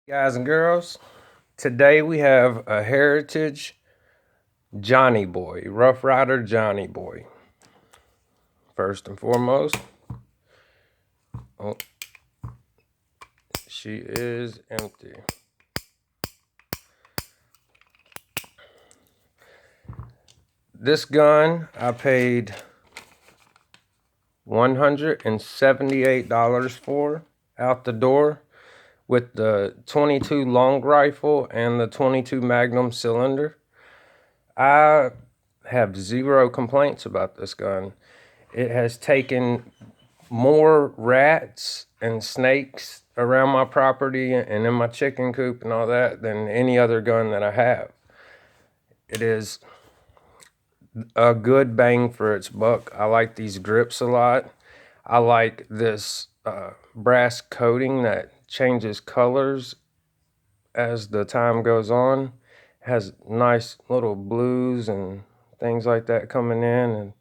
Guys and girls, today we have a heritage Johnny Boy, Rough Rider Johnny Boy. First and foremost, oh, she is empty. This gun I paid $178 for out the door with the 22 long rifle and the 22 magnum cylinder. I have zero complaints about this gun. It has taken more rats and snakes around my property and in my chicken coop and all that than any other gun that I have. It is a good bang for its buck. I like these grips a lot. I like this brass coating that changes colors as the time goes on. It has nice little blues and things like that coming in, and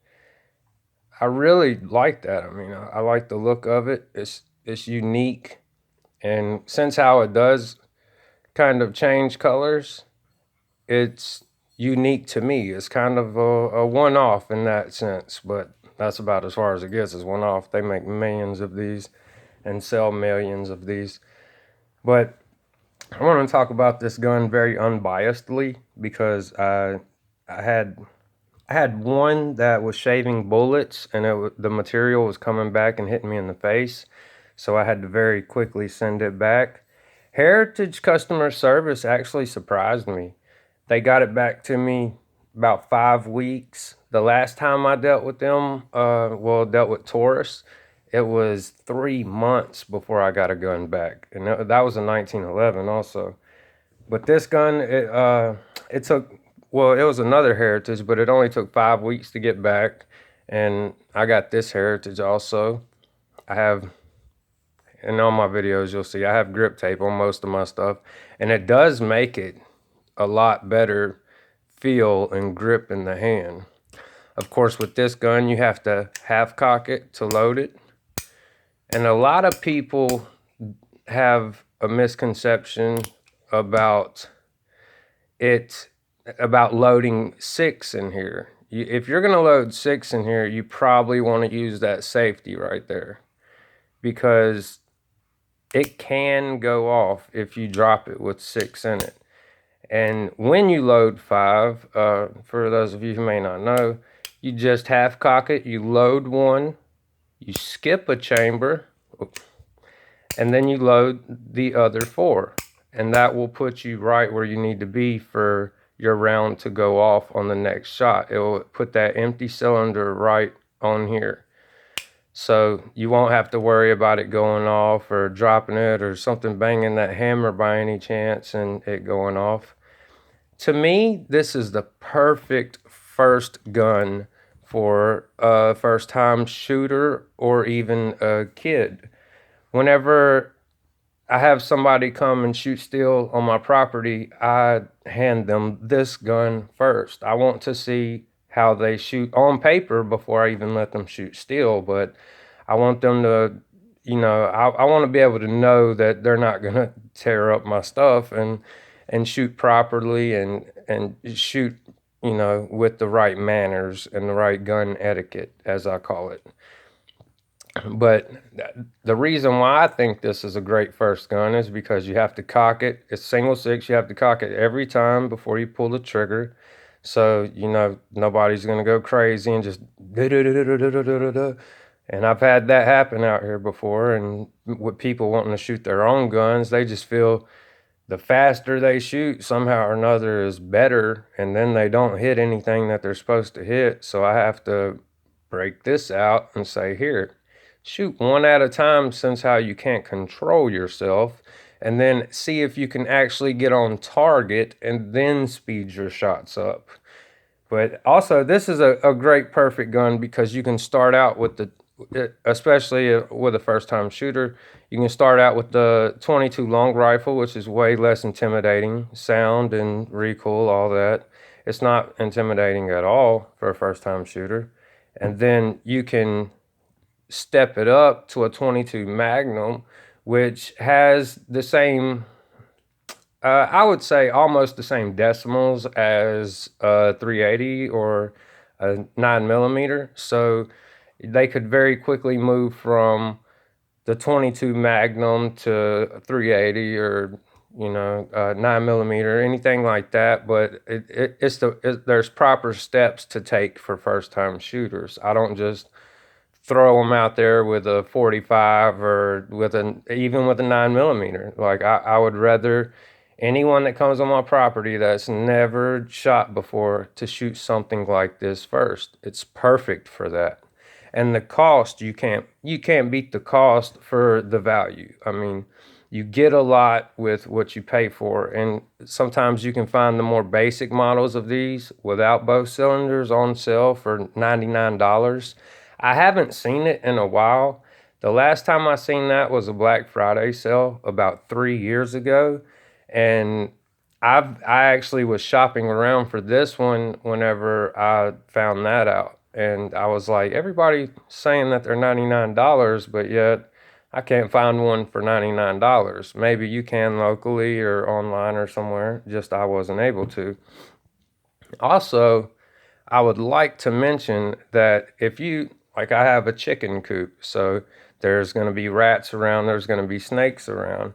I really like that. I mean, I like the look of it. It's unique, and since how it does kind of change colors, it's unique to me. It's kind of a one-off in that sense, but that's about as far as it gets. Is one-off. They make millions of these and sell millions of these. But I want to talk about this gun very unbiasedly because I had I had one that was shaving bullets, and the material was coming back and hitting me in the face, so I had to very quickly send it back. Heritage customer service actually surprised me. They got it back to me about 5 weeks. The last time I dealt with them, dealt with tourists, it was 3 months before I got a gun back, and that was a 1911 also. But this gun, it took, well, it was another heritage, but it only took 5 weeks to get back. And I got this heritage also. I have, in all my videos, you'll see I have grip tape on most of my stuff. And it does make it a lot better feel and grip in the hand. Of course, with this gun, you have to half cock it to load it. And a lot of people have a misconception about it about loading six in here. If you're going to load six in here, you probably want to use that safety right there because it can go off if you drop it with six in it. And when you load five, for those of you who may not know, you just half cock it, you load one, you skip a chamber, and then you load the other four. And that will put you right where you need to be for your round to go off on the next shot. It will put that empty cylinder right on here. So you won't have to worry about it going off or dropping it or something banging that hammer by any chance and it going off. To me, this is the perfect first gun for a first time shooter or even a kid. Whenever I have somebody come and shoot steel on my property, I hand them this gun first. I want to see how they shoot on paper before I even let them shoot steel, but I want them to, I want to be able to know that they're not going to tear up my stuff and shoot properly and shoot, with the right manners and the right gun etiquette, as I call it. But the reason why I think this is a great first gun is because you have to cock it. It's single six. You have to cock it every time before you pull the trigger. So, nobody's going to go crazy and just da-da-da-da-da-da-da-da. And I've had that happen out here before. And with people wanting to shoot their own guns, they just feel the faster they shoot somehow or another is better. And then they don't hit anything that they're supposed to hit. So I have to break this out and say, here, shoot one at a time since how you can't control yourself, and then see if you can actually get on target and then speed your shots up. But also, this is a great perfect gun because you can start out with especially with a first time shooter, you can start out with the 22 long rifle, which is way less intimidating, sound and recoil, all that. It's not intimidating at all for a first time shooter. And then you can step it up to a 22 Magnum, which has the same I would say almost the same decimals as a 380 or a 9 millimeter. So they could very quickly move from the 22 Magnum to 380 or 9 millimeter, anything like that. But there's proper steps to take for first time shooters. I don't just throw them out there with a 45 or even with a 9 millimeter. Like I would rather anyone that comes on my property that's never shot before to shoot something like this first. It's perfect for that. And the cost, you can't beat the cost for the value. I mean, you get a lot with what you pay for, and sometimes you can find the more basic models of these without both cylinders on sale for $99. I haven't seen it in a while. The last time I seen that was a Black Friday sale about 3 years ago, and I actually was shopping around for this one whenever I found that out, and I was like, everybody's saying that they're $99, but yet I can't find one for $99. Maybe you can locally or online or somewhere. Just I wasn't able to. Also, I would like to mention that if you, like, I have a chicken coop, so there's going to be rats around, there's going to be snakes around,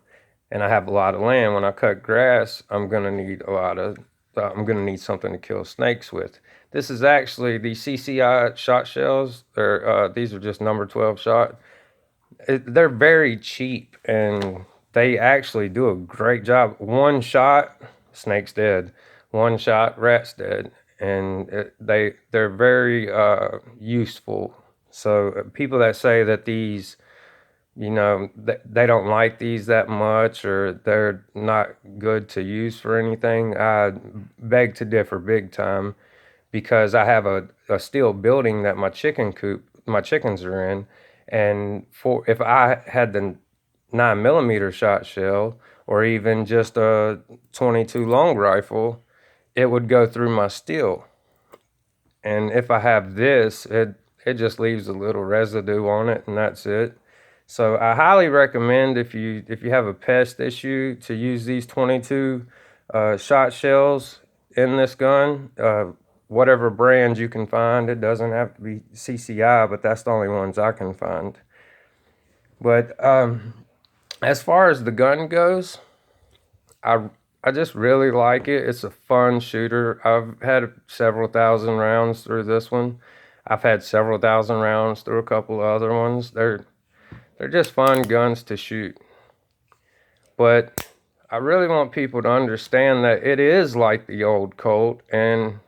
and I have a lot of land. When I cut grass, I'm going to need something to kill snakes with. This is actually the CCI shot shells. These are just number 12 shot. They're very cheap and they actually do a great job. One shot, snake's dead. One shot, rat's dead. And they're very useful. So people that say that these, they don't like these that much or they're not good to use for anything, I beg to differ big time, because I have a steel building that my chickens are in, and for if I had the 9 millimeter shot shell or even just a 22 long rifle, it would go through my steel. And if I have this, it just leaves a little residue on it, and that's it. So I highly recommend if you have a pest issue to use these 22 shot shells in this gun. Whatever brand you can find, it doesn't have to be CCI, but that's the only ones I can find. But as far as the gun goes, I I just really like it. It's a fun shooter. I've had several thousand rounds through this one. I've had several thousand rounds through a couple of other ones. They're just fun guns to shoot. But I really want people to understand that it is like the old Colt, and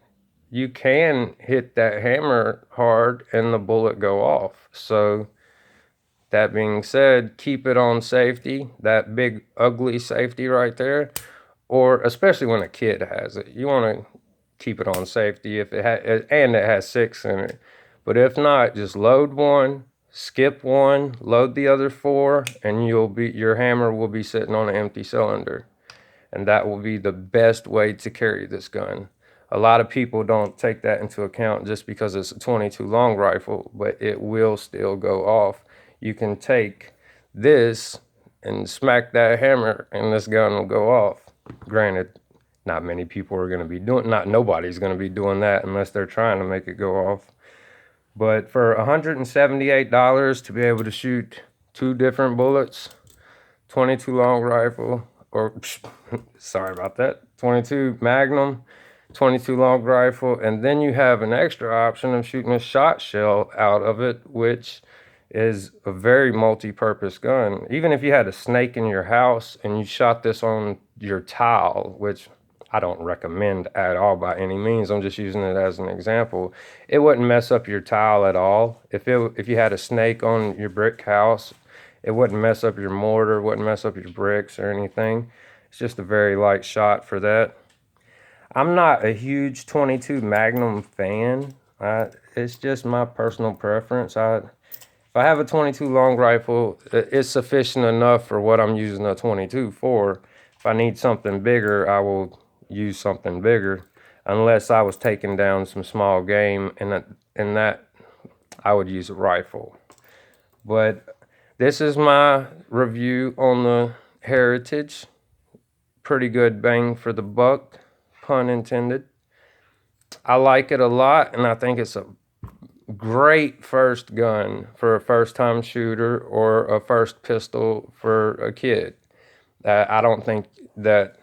you can hit that hammer hard and the bullet go off. So that being said, keep it on safety, that big ugly safety right there, or especially when a kid has it. You want to keep it on safety if and it has six in it. But if not, just load one, skip one, load the other four, and your hammer will be sitting on an empty cylinder, and that will be the best way to carry this gun. A lot of people don't take that into account just because it's a 22 long rifle, but it will still go off. You can take this and smack that hammer, and this gun will go off. Granted, not many people are going to be doing, not nobody's going to be doing that unless they're trying to make it go off. But for $178 to be able to shoot two different bullets, 22 long rifle, or sorry about that, 22 Magnum, 22 long rifle, and then you have an extra option of shooting a shot shell out of it, which is a very multi-purpose gun. Even if you had a snake in your house and you shot this on your tile, which I don't recommend at all by any means, I'm just using it as an example, it wouldn't mess up your tile at all. If you had a snake on your brick house, it wouldn't mess up your mortar, wouldn't mess up your bricks or anything. It's just a very light shot for that. I'm not a huge 22 Magnum fan. It's just my personal preference. If I have a 22 long rifle, it's sufficient enough for what I'm using a 22 for. If I need something bigger, I will use something bigger, unless I was taking down some small game, and that I would use a rifle. But this is my review on the Heritage. pretty good bang for the buck, pun intended. I like it a lot, and I think it's a great first gun for a first time shooter or a first pistol for a kid. I don't think that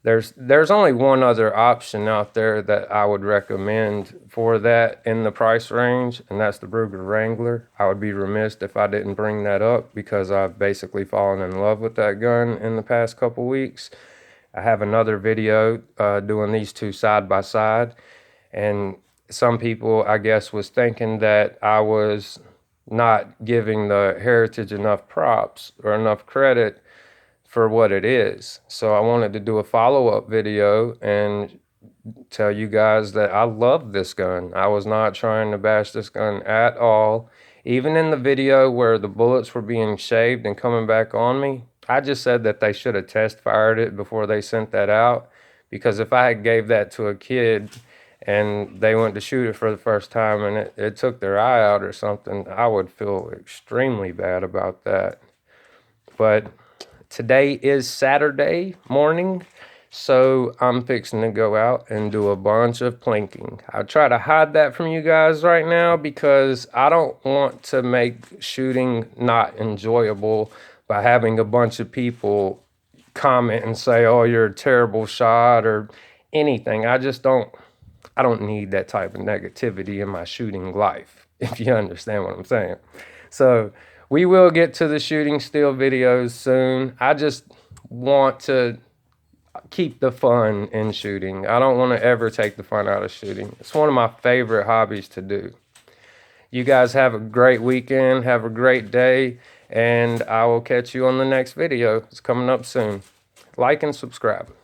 there's only one other option out there that I would recommend for that in the price range, and that's the Ruger Wrangler. I would be remiss if I didn't bring that up because I've basically fallen in love with that gun in the past couple weeks. I have another video doing these two side by side, and some people, I guess, was thinking that I was not giving the Heritage enough props or enough credit for what it is. So I wanted to do a follow-up video and tell you guys that I love this gun. I was not trying to bash this gun at all. Even in the video where the bullets were being shaved and coming back on me, I just said that they should have test fired it before they sent that out. Because if I had gave that to a kid and they went to shoot it for the first time and it took their eye out or something, I would feel extremely bad about that. But today is Saturday morning, so I'm fixing to go out and do a bunch of plinking. I try to hide that from you guys right now because I don't want to make shooting not enjoyable by having a bunch of people comment and say, oh, you're a terrible shot or anything. I don't need that type of negativity in my shooting life, if you understand what I'm saying. So we will get to the shooting still videos soon. I just want to keep the fun in shooting. I don't want to ever take the fun out of shooting. It's one of my favorite hobbies to do. You guys have a great weekend. Have a great day. And I will catch you on the next video. It's coming up soon. Like and subscribe.